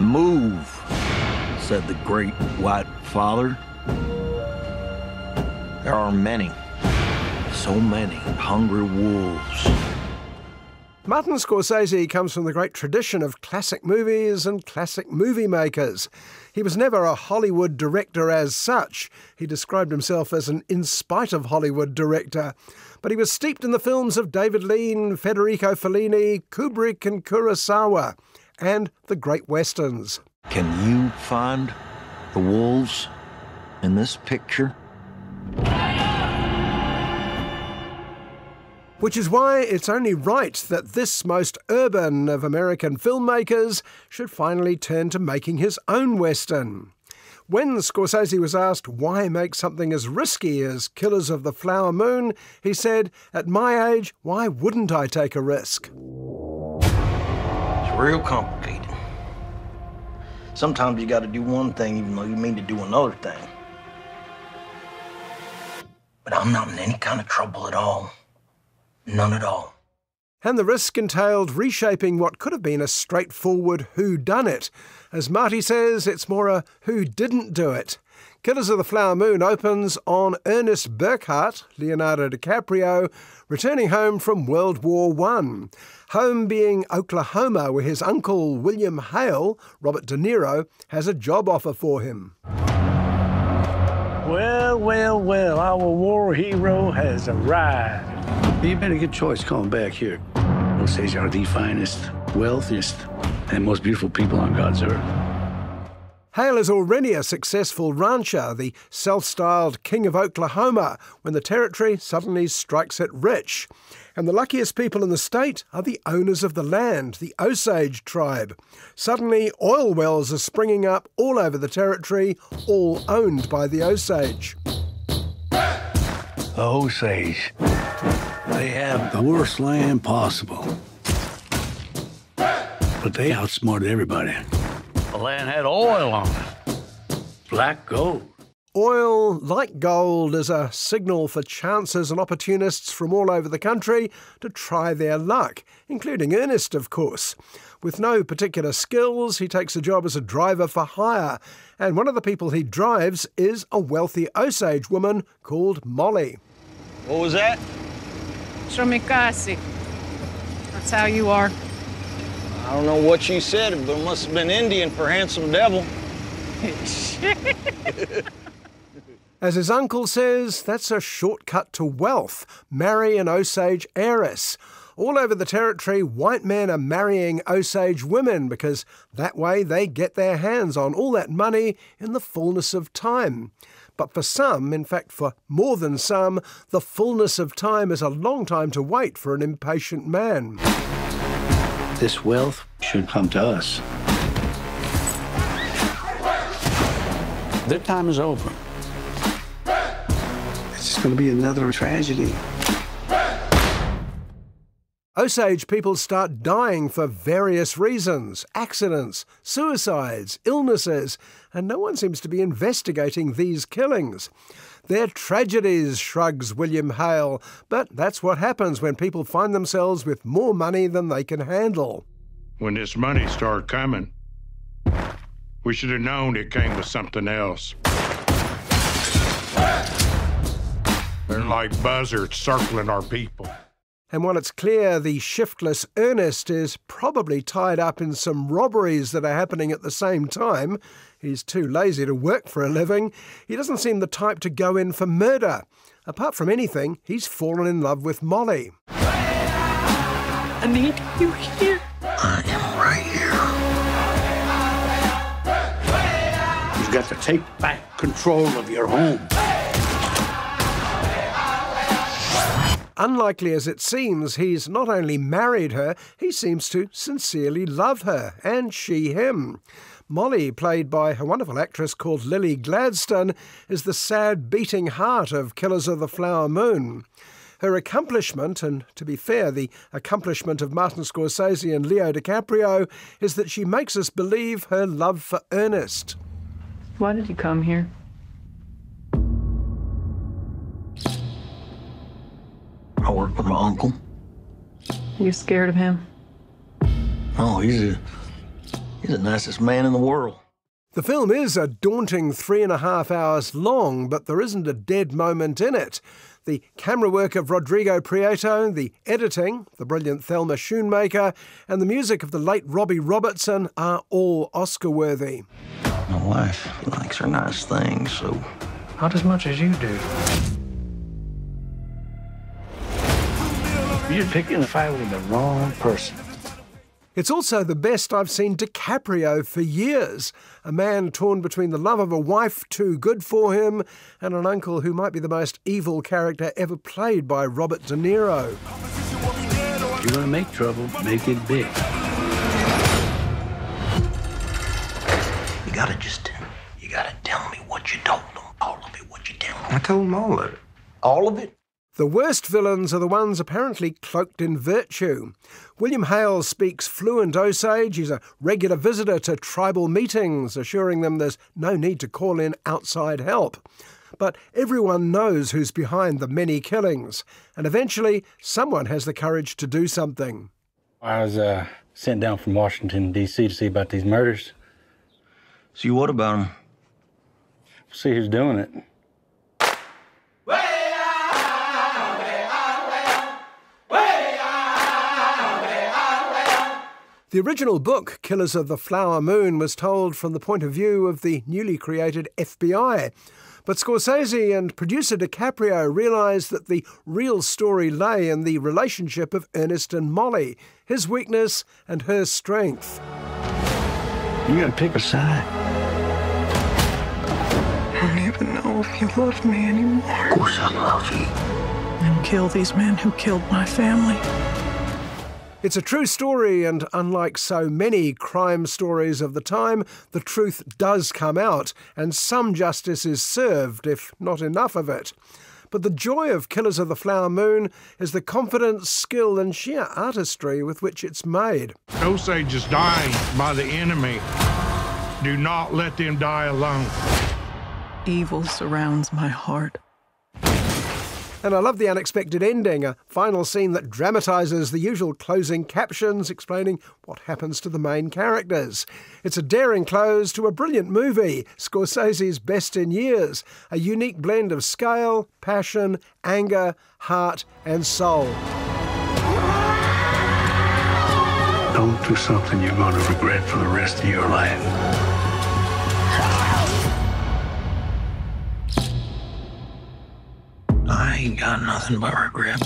Move, said the great white father. There are many, so many hungry wolves. Martin Scorsese comes from the great tradition of classic movies and classic movie makers. He was never a Hollywood director as such. He described himself as an in spite of Hollywood director. But he was steeped in the films of David Lean, Federico Fellini, Kubrick and Kurosawa, and the great westerns. Can you find the wolves in this picture? Which is why it's only right that this most urban of American filmmakers should finally turn to making his own western. When Scorsese was asked why make something as risky as Killers of the Flower Moon, he said, "At my age, why wouldn't I take a risk?" It's real complicated. Sometimes you got to do one thing even though you mean to do another thing. But I'm not in any kind of trouble at all. None at all. And the risk entailed reshaping what could have been a straightforward whodunit. As Marty says, it's more a who didn't do it. Killers of the Flower Moon opens on Ernest Burkhart, Leonardo DiCaprio, returning home from World War I. Home being Oklahoma, where his uncle William Hale, Robert De Niro, has a job offer for him. Well, well, well, our war hero has arrived. You made a good choice coming back here. Osage are the finest, wealthiest, and most beautiful people on God's earth. Hale is already a successful rancher, the self-styled King of Oklahoma, when the territory suddenly strikes it rich. And the luckiest people in the state are the owners of the land, the Osage tribe. Suddenly, oil wells are springing up all over the territory, all owned by the Osage. The Osage, they have the worst land possible. But they outsmarted everybody. The land had oil on it. Black gold. Oil, like gold, is a signal for chancers and opportunists from all over the country to try their luck, including Ernest, of course. With no particular skills, he takes a job as a driver for hire, and one of the people he drives is a wealthy Osage woman called Molly. What was that? Shomikasi. That's how you are. I don't know what you said, but it must have been Indian for handsome devil. As his uncle says, that's a shortcut to wealth. Marry an Osage heiress. All over the territory, white men are marrying Osage women because that way they get their hands on all that money in the fullness of time. But for some, in fact for more than some, the fullness of time is a long time to wait for an impatient man. This wealth should come to us. Their time is over. It's just going to be another tragedy. Osage people start dying for various reasons, accidents, suicides, illnesses, and no one seems to be investigating these killings. They're tragedies, shrugs William Hale, but that's what happens when people find themselves with more money than they can handle. When this money started coming, we should have known it came with something else. They're like buzzards circling our people. And while it's clear the shiftless Ernest is probably tied up in some robberies that are happening at the same time, he's too lazy to work for a living, he doesn't seem the type to go in for murder. Apart from anything, he's fallen in love with Molly. I need you here. I am right here. You've got to take back control of your home. Unlikely as it seems, he's not only married her, he seems to sincerely love her, and she him. Molly, played by a wonderful actress called Lily Gladstone, is the sad beating heart of Killers of the Flower Moon. Her accomplishment, and to be fair, the accomplishment of Martin Scorsese and Leo DiCaprio, is that she makes us believe her love for Ernest. Why did you come here? I work with my uncle. You scared of him? Oh, he's a He's the nicest man in the world. The film is a daunting 3.5 hours long, but there isn't a dead moment in it. The camera work of Rodrigo Prieto, the editing, the brilliant Thelma Schoonmaker, and the music of the late Robbie Robertson are all Oscar-worthy. My wife likes her nice things, so Not as much as you do. You're picking a fight with the wrong person. It's also the best I've seen DiCaprio for years. A man torn between the love of a wife too good for him and an uncle who might be the most evil character ever played by Robert De Niro. If you're gonna make trouble, make it big. you gotta tell me what you told them. All of it, what you tell them. I told him all of it. All of it? The worst villains are the ones apparently cloaked in virtue. William Hale speaks fluent Osage. He's a regular visitor to tribal meetings, assuring them there's no need to call in outside help. But everyone knows who's behind the many killings, and eventually someone has the courage to do something. I was sent down from Washington, D.C. to see about these murders. See, what about him? See who's doing it. The original book, Killers of the Flower Moon, was told from the point of view of the newly created FBI. But Scorsese and producer DiCaprio realised that the real story lay in the relationship of Ernest and Molly, his weakness and her strength. You gotta pick a side. I don't even know if you love me anymore. Of course I love you. And kill these men who killed my family. It's a true story, and unlike so many crime stories of the time, the truth does come out, and some justice is served, if not enough of it. But the joy of Killers of the Flower Moon is the confidence, skill, and sheer artistry with which it's made. Osage is dying by the enemy. Do not let them die alone. Evil surrounds my heart. And I love the unexpected ending, a final scene that dramatises the usual closing captions explaining what happens to the main characters. It's a daring close to a brilliant movie, Scorsese's best in years, a unique blend of scale, passion, anger, heart and soul. Don't do something you're gonna regret for the rest of your life. I ain't got nothing but regret.